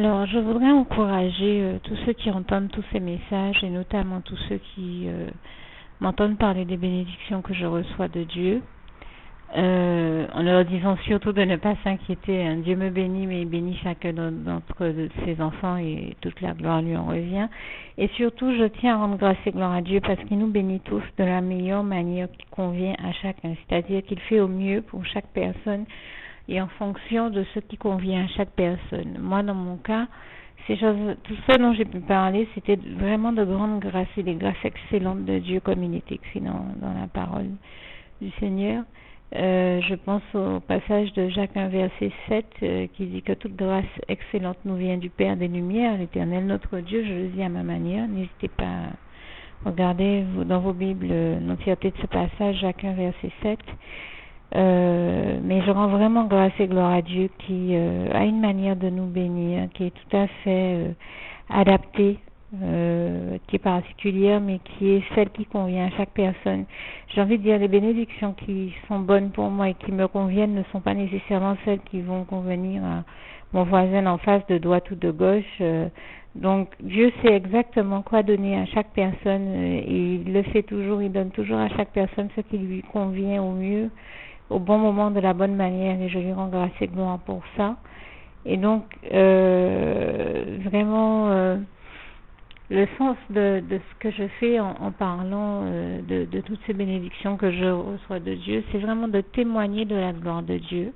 Alors, je voudrais encourager tous ceux qui entendent tous ces messages et notamment tous ceux qui m'entendent parler des bénédictions que je reçois de Dieu, en leur disant surtout de ne pas s'inquiéter. Hein. Dieu me bénit, mais il bénit chacun d'entre ses enfants et toute la gloire lui en revient. Et surtout, je tiens à rendre grâce et gloire à Dieu parce qu'il nous bénit tous de la meilleure manière qui convient à chacun. C'est-à-dire qu'il fait au mieux pour chaque personne et en fonction de ce qui convient à chaque personne. Moi, dans mon cas, tout ça dont j'ai pu parler, c'était vraiment de grandes grâces et des grâces excellentes de Dieu, comme il est écrit dans la parole du Seigneur. Je pense au passage de Jacques 1, verset 7, qui dit que toute grâce excellente nous vient du Père des Lumières, l'Éternel notre Dieu. Je le dis à ma manière. N'hésitez pas à regarder dans vos Bibles l'entièreté de ce passage, Jacques 1, verset 7. Mais je rends vraiment grâce et gloire à Dieu qui a une manière de nous bénir qui est tout à fait adaptée, qui est particulière, mais qui est celle qui convient à chaque personne. J'ai envie de dire, les bénédictions qui sont bonnes pour moi et qui me conviennent ne sont pas nécessairement celles qui vont convenir à mon voisin en face de droite ou de gauche. Donc Dieu sait exactement quoi donner à chaque personne et il le fait toujours, il donne toujours à chaque personne ce qui lui convient au mieux, au bon moment, de la bonne manière, et je lui rends grâce et gloire pour ça. Et donc, vraiment, le sens de ce que je fais en parlant de toutes ces bénédictions que je reçois de Dieu, c'est vraiment de témoigner de la gloire de Dieu.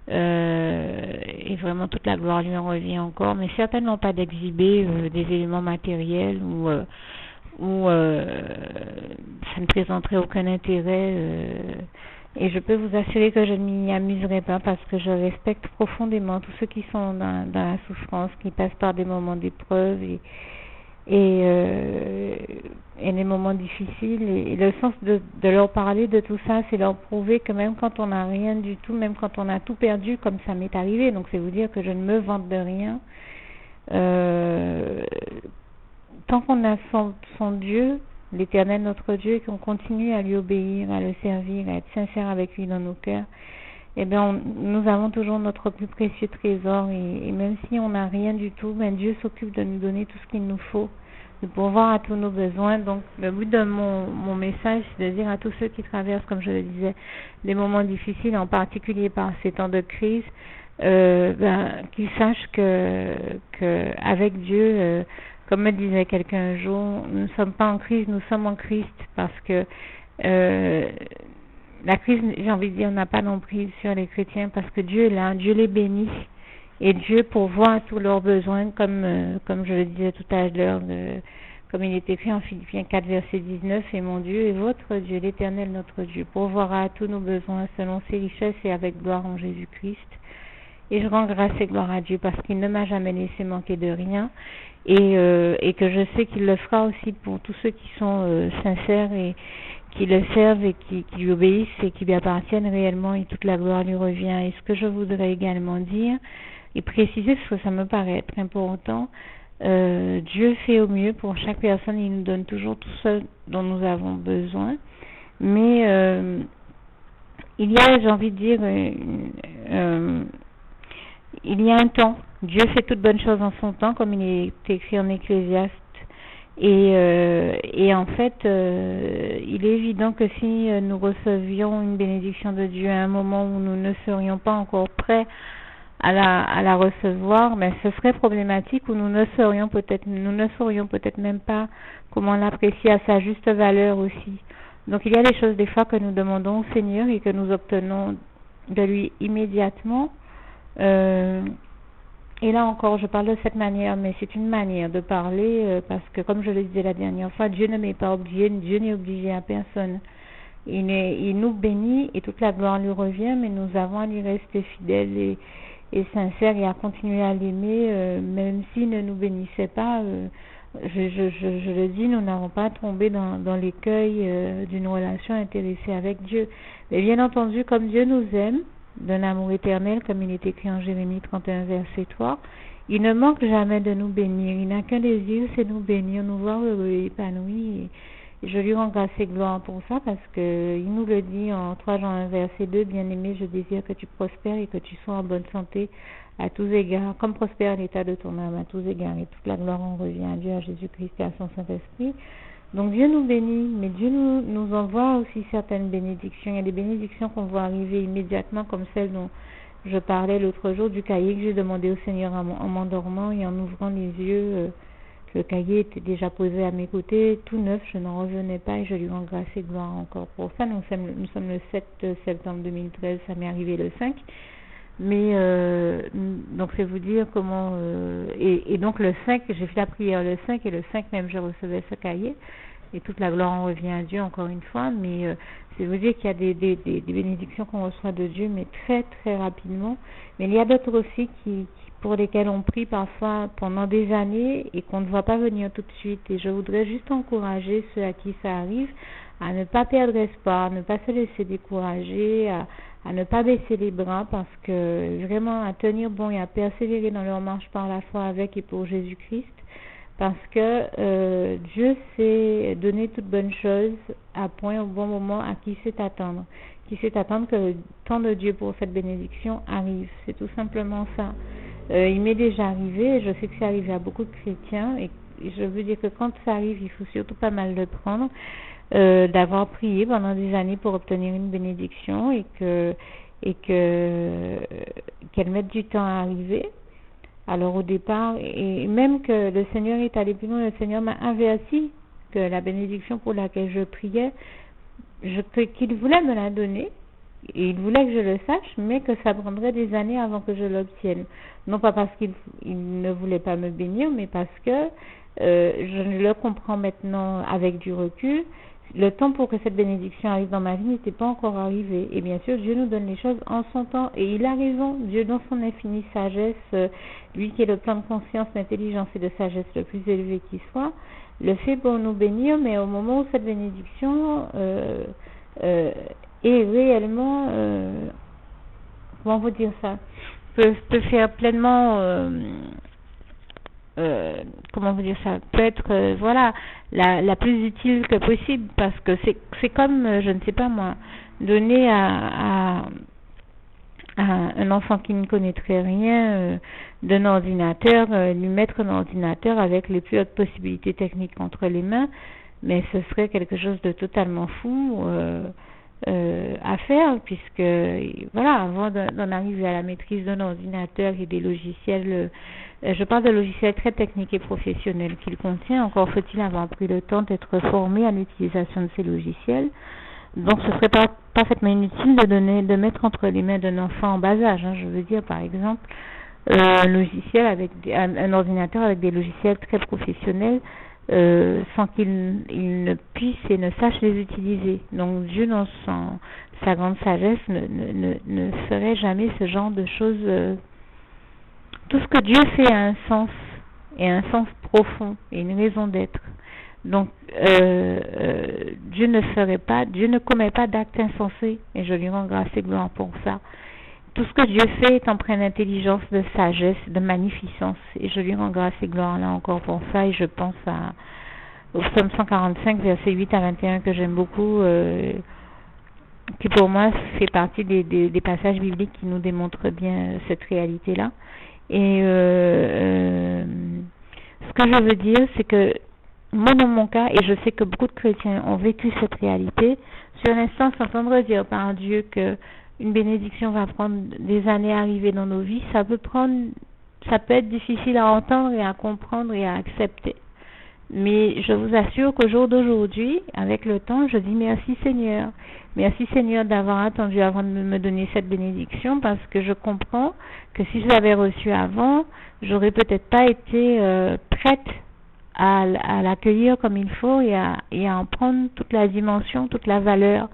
Et vraiment toute la gloire lui en revient encore, mais certainement pas d'exhiber des éléments matériels où ça ne présenterait aucun intérêt. Et je peux vous assurer que je ne m'y amuserai pas parce que je respecte profondément tous ceux qui sont dans la souffrance, qui passent par des moments d'épreuve et des moments difficiles. Et le sens de leur parler de tout ça, c'est leur prouver que même quand on n'a rien du tout, même quand on a tout perdu, comme ça m'est arrivé, donc c'est vous dire que je ne me vante de rien, tant qu'on a son Dieu, l'Éternel notre Dieu, et qu'on continue à lui obéir, à le servir, à être sincère avec lui dans nos cœurs, eh bien, nous avons toujours notre plus précieux trésor, et même si on n'a rien du tout, ben Dieu s'occupe de nous donner tout ce qu'il nous faut, de pourvoir à tous nos besoins. Donc, le but de mon message, c'est de dire à tous ceux qui traversent, comme je le disais, des moments difficiles, en particulier par ces temps de crise, qu'ils sachent que avec Dieu, comme me disait quelqu'un un jour, nous ne sommes pas en crise, nous sommes en Christ, parce que la crise, j'ai envie de dire, n'a pas d'emprise sur les chrétiens, parce que Dieu est là, Dieu les bénit, et Dieu pourvoit à tous leurs besoins, comme je le disais tout à l'heure, comme il est écrit en Philippiens 4, verset 19, et mon Dieu est votre Dieu, l'Éternel notre Dieu, pourvoira à tous nos besoins selon ses richesses et avec gloire en Jésus-Christ. Et je rends grâce et gloire à Dieu parce qu'il ne m'a jamais laissé manquer de rien, et que je sais qu'il le fera aussi pour tous ceux qui sont sincères et qui le servent et qui lui obéissent et qui lui appartiennent réellement, et toute la gloire lui revient. Et ce que je voudrais également dire et préciser, parce que ça me paraît être important, Dieu fait au mieux pour chaque personne, il nous donne toujours tout ce dont nous avons besoin, mais il y a, j'ai envie de dire, il y a un temps. Dieu fait toutes bonnes choses en son temps, comme il est écrit en Ecclésiaste. Et en fait, il est évident que si nous recevions une bénédiction de Dieu à un moment où nous ne serions pas encore prêts à la recevoir, mais ce serait problématique, où nous ne saurions peut-être même pas comment l'apprécier à sa juste valeur aussi. Donc il y a des choses des fois que nous demandons au Seigneur et que nous obtenons de lui immédiatement. Et là encore, je parle de cette manière, mais c'est une manière de parler, parce que comme je le disais la dernière fois, Dieu ne m'est pas obligé, Dieu n'est obligé à personne. Il nous bénit et toute la gloire lui revient, mais nous avons à lui rester fidèles et sincères et à continuer à l'aimer, même s'il ne nous bénissait pas. Je le dis, nous n'avons pas tombé dans l'écueil d'une relation intéressée avec Dieu. Mais bien entendu, comme Dieu nous aime, d'un amour éternel, comme il est écrit en Jérémie 31, verset 3, il ne manque jamais de nous bénir. Il n'a qu'un désir, c'est nous bénir, nous voir heureux et épanouis. Et je lui rends grâce et gloire pour ça, parce qu'il nous le dit en 3 Jean 1, verset 2, bien-aimé, je désire que tu prospères et que tu sois en bonne santé, à tous égards, comme prospère l'état de ton âme à tous égards, et toute la gloire en revient à Dieu, à Jésus-Christ et à son Saint-Esprit. Donc Dieu nous bénit, mais Dieu nous envoie aussi certaines bénédictions. Il y a des bénédictions qu'on voit arriver immédiatement, comme celle dont je parlais l'autre jour, du cahier que j'ai demandé au Seigneur en m'endormant et en ouvrant les yeux. Le cahier était déjà posé à mes côtés, tout neuf, je n'en revenais pas et je lui rends grâce et gloire encore pour ça. Nous sommes le 7 septembre 2013, ça m'est arrivé le 5. Mais donc c'est vous dire comment et donc le 5 j'ai fait la prière le 5 et le 5 même je recevais ce cahier et toute la gloire en revient à Dieu encore une fois, mais c'est vous dire qu'il y a des bénédictions qu'on reçoit de Dieu mais très très rapidement, mais il y a d'autres aussi qui pour lesquels on prie parfois pendant des années et qu'on ne voit pas venir tout de suite, et je voudrais juste encourager ceux à qui ça arrive à ne pas perdre espoir, à ne pas se laisser décourager, à ne pas baisser les bras, parce que vraiment à tenir bon et à persévérer dans leur marche par la foi avec et pour Jésus-Christ, parce que Dieu sait donner toutes bonnes choses à point au bon moment à qui sait attendre que le temps de Dieu pour cette bénédiction arrive, c'est tout simplement ça. Il m'est déjà arrivé, je sais que c'est arrivé à beaucoup de chrétiens, et je veux dire que quand ça arrive, il faut surtout pas mal le prendre, d'avoir prié pendant des années pour obtenir une bénédiction et qu'elle mette du temps à arriver. Alors au départ, et même que le Seigneur est allé plus loin, le Seigneur m'a averti que la bénédiction pour laquelle je priais, qu'il voulait me la donner, et il voulait que je le sache, mais que ça prendrait des années avant que je l'obtienne. Non pas parce qu'il ne voulait pas me bénir, mais parce que je le comprends maintenant avec du recul. Le temps pour que cette bénédiction arrive dans ma vie n'était pas encore arrivé. Et bien sûr, Dieu nous donne les choses en son temps. Et il a raison. Dieu, dans son infinie sagesse, lui qui est le plan de conscience, d'intelligence et de sagesse le plus élevé qui soit, le fait pour nous bénir, mais au moment où cette bénédiction est réellement, comment vous dire ça, peut faire pleinement... comment vous dire ça, peut être voilà la plus utile que possible, parce que c'est comme je ne sais pas moi, donner à un enfant qui ne connaîtrait rien d'un ordinateur, lui mettre un ordinateur avec les plus hautes possibilités techniques entre les mains, mais ce serait quelque chose de totalement fou à faire, puisque voilà, avant d'en arriver à la maîtrise d'un ordinateur et des logiciels, je parle de logiciels très techniques et professionnels qu'il contient, encore faut-il avoir pris le temps d'être formé à l'utilisation de ces logiciels. Donc ce serait parfaitement inutile de mettre entre les mains d'un enfant en bas âge, je veux dire par exemple un logiciel avec un ordinateur avec des logiciels très professionnels, sans qu'il ne puisse et ne sache les utiliser. Donc Dieu, dans sa grande sagesse, ne ferait jamais ce genre de choses. Tout ce que Dieu fait a un sens, et un sens profond, et une raison d'être. Donc Dieu ne commet pas d'actes insensés, et je lui rends grâce et gloire pour ça. Tout ce que Dieu fait est empreint d'intelligence, de sagesse, de magnificence, et je lui rends grâce et gloire là encore pour ça. Et je pense au Psaume 145, versets 8 à 21, que j'aime beaucoup, qui pour moi fait partie des passages bibliques qui nous démontrent bien cette réalité-là. Et ce que je veux dire, c'est que moi, dans mon cas, et je sais que beaucoup de chrétiens ont vécu cette réalité, sur l'instant, s'entendre dire par Dieu que une bénédiction va prendre des années à arriver dans nos vies, ça peut être difficile à entendre et à comprendre et à accepter. Mais je vous assure qu'au jour d'aujourd'hui, avec le temps, je dis merci Seigneur. Merci Seigneur d'avoir attendu avant de me donner cette bénédiction, parce que je comprends que si je l'avais reçue avant, j'aurais peut-être pas été prête à l'accueillir comme il faut et à en prendre toute la dimension, toute la valeur.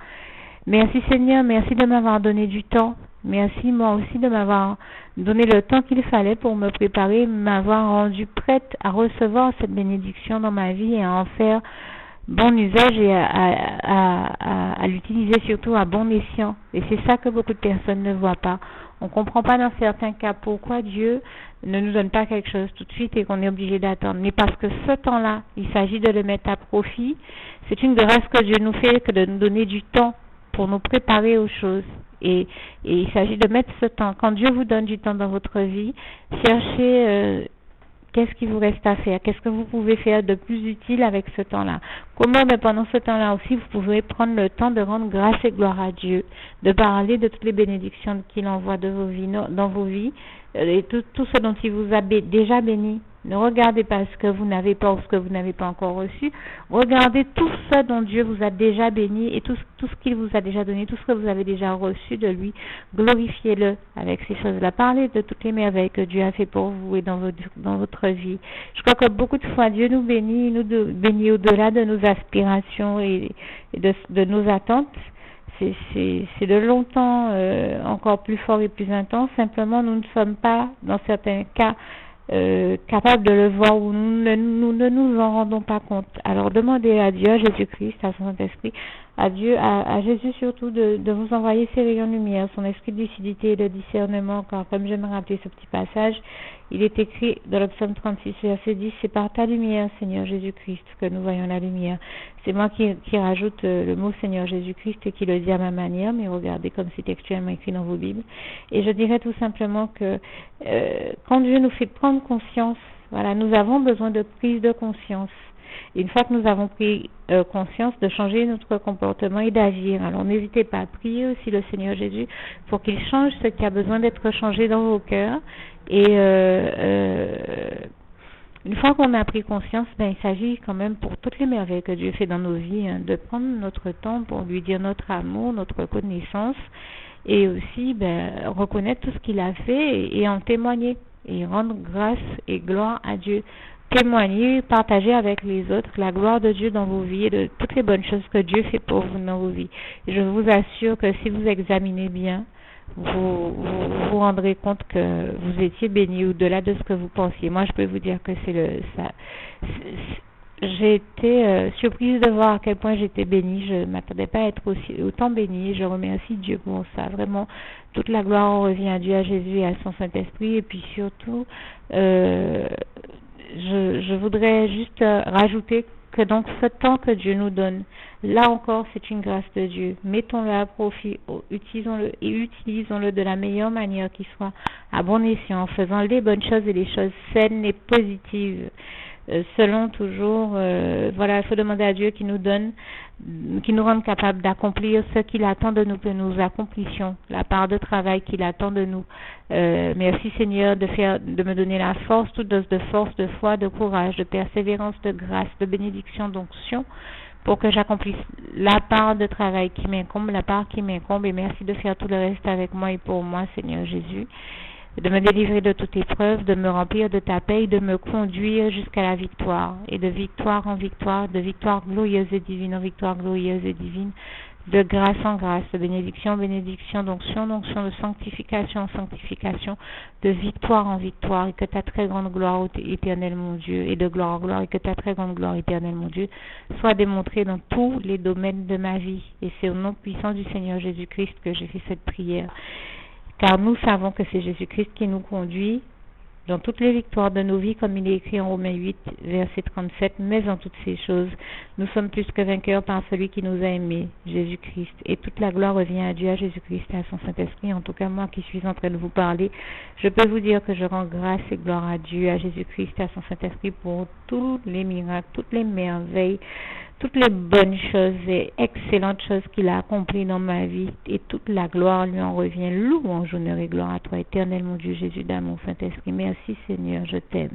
Merci Seigneur, merci de m'avoir donné du temps. Merci moi aussi de m'avoir donné le temps qu'il fallait pour me préparer, m'avoir rendu prête à recevoir cette bénédiction dans ma vie et à en faire bon usage et à l'utiliser surtout à bon escient. Et c'est ça que beaucoup de personnes ne voient pas. On ne comprend pas dans certains cas pourquoi Dieu ne nous donne pas quelque chose tout de suite et qu'on est obligé d'attendre. Mais parce que ce temps-là, il s'agit de le mettre à profit. C'est une grâce que Dieu nous fait que de nous donner du temps pour nous préparer aux choses. Et il s'agit de mettre ce temps. Quand Dieu vous donne du temps dans votre vie, cherchez qu'est-ce qui vous reste à faire, qu'est-ce que vous pouvez faire de plus utile avec ce temps-là. Comment, mais pendant ce temps-là aussi, vous pouvez prendre le temps de rendre grâce et gloire à Dieu, de parler de toutes les bénédictions qu'il envoie dans vos vies, et tout ce dont il vous a déjà béni. Ne regardez pas ce que vous n'avez pas ou ce que vous n'avez pas encore reçu. Regardez tout ce dont Dieu vous a déjà béni et tout ce qu'il vous a déjà donné, tout ce que vous avez déjà reçu de lui. Glorifiez-le avec ces choses-là. Parlez de toutes les merveilles que Dieu a fait pour vous et dans votre vie. Je crois que beaucoup de fois, Dieu nous bénit au-delà de nos aspirations et de nos attentes. C'est de longtemps encore plus fort et plus intense. Simplement, nous ne sommes pas, dans certains cas, capables de le voir ou nous ne nous en rendons pas compte. Alors demandez à Dieu, à Jésus-Christ, à son Saint-Esprit, à Dieu, à Jésus surtout de vous envoyer ses rayons de lumière, son esprit de lucidité et de discernement, car comme je me rappelais ce petit passage, il est écrit dans le psaume 36, verset 10, c'est par ta lumière, Seigneur Jésus-Christ, que nous voyons la lumière. C'est moi qui rajoute le mot Seigneur Jésus-Christ et qui le dis à ma manière, mais regardez comme c'est textuellement écrit dans vos Bibles. Et je dirais tout simplement que quand Dieu nous fait prendre conscience, voilà, nous avons besoin de prise de conscience. Et une fois que nous avons pris conscience, de changer notre comportement et d'agir. Alors n'hésitez pas à prier aussi le Seigneur Jésus pour qu'il change ce qui a besoin d'être changé dans vos cœurs. Et une fois qu'on a pris conscience, il s'agit quand même pour toutes les merveilles que Dieu fait dans nos vies, de prendre notre temps pour lui dire notre amour, notre reconnaissance et aussi reconnaître tout ce qu'il a fait et en témoigner et rendre grâce et gloire à Dieu. Témoigner, partager avec les autres la gloire de Dieu dans vos vies et de toutes les bonnes choses que Dieu fait pour vous dans vos vies. Et je vous assure que si vous examinez bien, vous vous rendrez compte que vous étiez béni au-delà de ce que vous pensiez. Moi, je peux vous dire que j'ai été surprise de voir à quel point j'étais bénie. Je ne m'attendais pas à être autant bénie. Je remercie Dieu pour ça. Vraiment, toute la gloire revient à Dieu, à Jésus et à son Saint-Esprit. Et puis surtout, je voudrais juste rajouter que donc ce temps que Dieu nous donne, là encore, c'est une grâce de Dieu. Mettons-le à profit, utilisons-le de la meilleure manière qui soit, à bon escient, en faisant les bonnes choses et les choses saines et positives. Selon toujours, il faut demander à Dieu qui nous rende capables d'accomplir ce qu'il attend de nous, que nous accomplissions, la part de travail qu'il attend de nous. Merci Seigneur de me donner la force, toute dose de force, de foi, de courage, de persévérance, de grâce, de bénédiction, d'onction, pour que j'accomplisse la part de travail qui m'incombe, et merci de faire tout le reste avec moi et pour moi, Seigneur Jésus. De me délivrer de toute épreuve, de me remplir de ta paix, de me conduire jusqu'à la victoire, et de victoire en victoire, de victoire glorieuse et divine en victoire glorieuse et divine, de grâce en grâce, de bénédiction en bénédiction, d'onction en onction, de sanctification en sanctification, de victoire en victoire, et que ta très grande gloire éternelle, mon Dieu, et de gloire en gloire, et que ta très grande gloire éternelle, mon Dieu, soit démontrée dans tous les domaines de ma vie. Et c'est au nom puissant du Seigneur Jésus-Christ que j'ai fait cette prière. Car nous savons que c'est Jésus-Christ qui nous conduit dans toutes les victoires de nos vies, comme il est écrit en Romains 8, verset 37, mais en toutes ces choses, nous sommes plus que vainqueurs par celui qui nous a aimés, Jésus-Christ. Et toute la gloire revient à Dieu, à Jésus-Christ et à son Saint-Esprit. En tout cas, moi qui suis en train de vous parler, je peux vous dire que je rends grâce et gloire à Dieu, à Jésus-Christ et à son Saint-Esprit pour tous les miracles, toutes les merveilles, toutes les bonnes choses et excellentes choses qu'il a accomplies dans ma vie, et toute la gloire lui en revient. Louange, honneur et gloire à toi, éternel mon Dieu Jésus, d'amour, Saint-Esprit. Merci Seigneur, je t'aime.